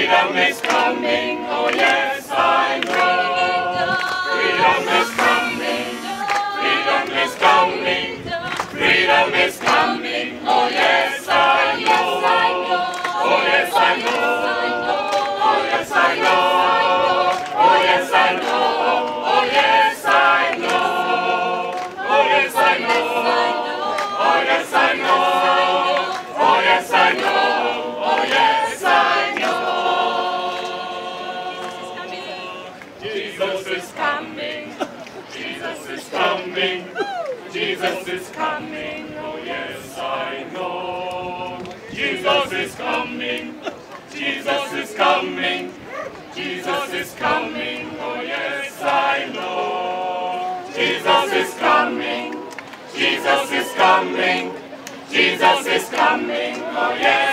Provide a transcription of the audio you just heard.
Freedom is coming, oh yes, I know. Freedom is coming, freedom is coming, freedom is coming, oh yes, I know. Oh yes, I know. Oh yes, I know. Oh yes, I know. Oh yes, I know. Oh yes, I know. Oh yes, I know. Oh yes, I know. Oh yes, I know. Jesus is coming. Jesus is coming. Jesus is coming. Oh yes, I know. Jesus is coming. Jesus is coming. Jesus is coming. Oh yes, I know. Jesus is coming. Jesus is coming. Jesus is coming. Oh yes.